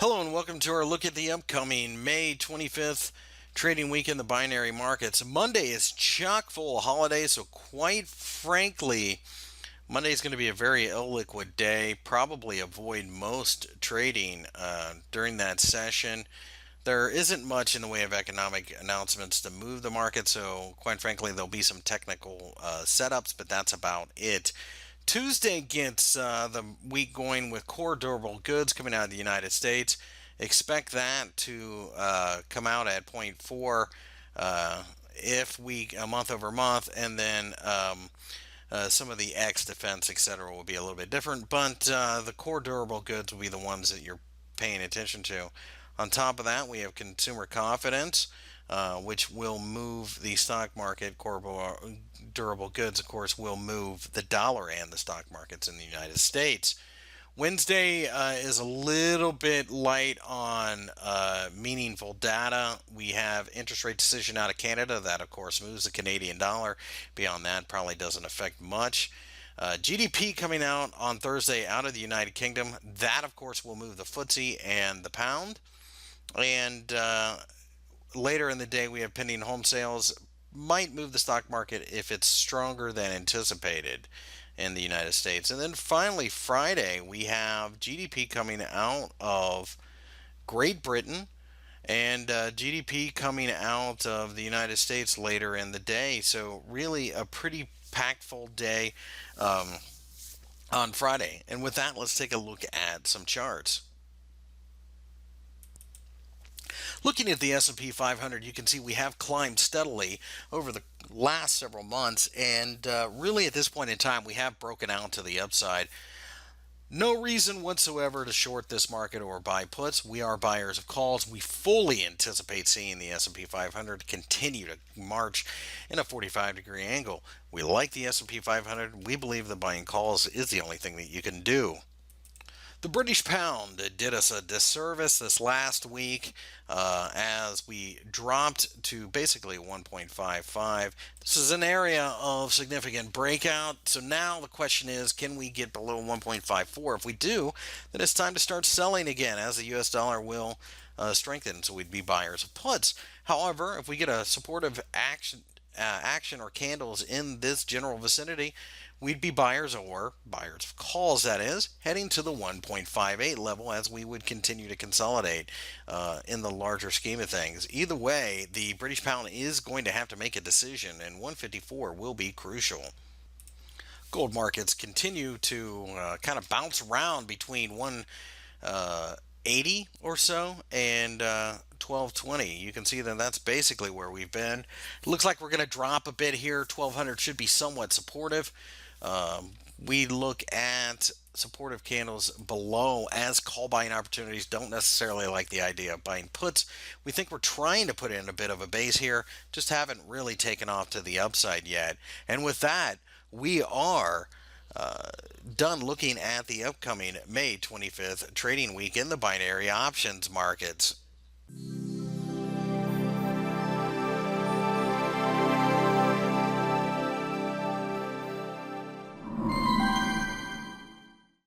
Hello and welcome to our look at the upcoming May 25th trading week in the binary markets. Monday is chock full of holidays, so quite frankly, Monday is going to be a very illiquid day. Probably avoid most trading during that session. There isn't much in the way of economic announcements to move the market, so quite frankly, there'll be some technical setups, but that's about it. Tuesday gets the week going with core durable goods coming out of the United States. Expect that to come out at zero point 0.4 if we month over month, and then some of the X defense, etc., will be a little bit different. But the core durable goods will be the ones that you're paying attention to. On top of that, we have consumer confidence, which will move the stock market. Core durable goods, of course, will move the dollar and the stock markets in the United States. Wednesday is a little bit light on meaningful data. We have interest rate decision out of Canada. That, of course, moves the Canadian dollar. Beyond that, probably doesn't affect much. GDP coming out on Thursday out of the United Kingdom. That, of course, will move the FTSE and the pound. And later in the day, we have pending home sales. Might move the stock market if it's stronger than anticipated in the United States. And then finally, Friday, we have GDP coming out of Great Britain and GDP coming out of the United States later in the day. So, really, a pretty packed full day on Friday. And with that, let's take a look at some charts. Looking at the S&P 500, you can see we have climbed steadily over the last several months, and really at this point in time, we have broken out to the upside. No reason whatsoever to short this market or buy puts. We are buyers of calls. We fully anticipate seeing the S&P 500 continue to march in a 45-degree angle. We like the S&P 500. We believe that buying calls is the only thing that you can do. The British pound did us a disservice this last week as we dropped to basically 1.55. This is an area of significant breakout. So now the question is, can we get below 1.54? If we do, then it's time to start selling again as the US dollar will strengthen. So we'd be buyers of puts. However, if we get a supportive action or candles in this general vicinity, we'd be buyers or buyers of calls, that is, heading to the 1.58 level as we would continue to consolidate in the larger scheme of things. Either way, the British pound is going to have to make a decision, and 154 will be crucial. Gold markets continue to kind of bounce around between 180 or so and 1220. You can see that that's basically where we've been. It looks like we're going to drop a bit here. 1200 should be somewhat supportive. We look at supportive candles below as call buying opportunities. Don't necessarily like the idea of buying puts. We think we're trying to put in a bit of a base here, just haven't really taken off to the upside yet. And with that, we are done looking at the upcoming May 25th trading week in the binary options markets.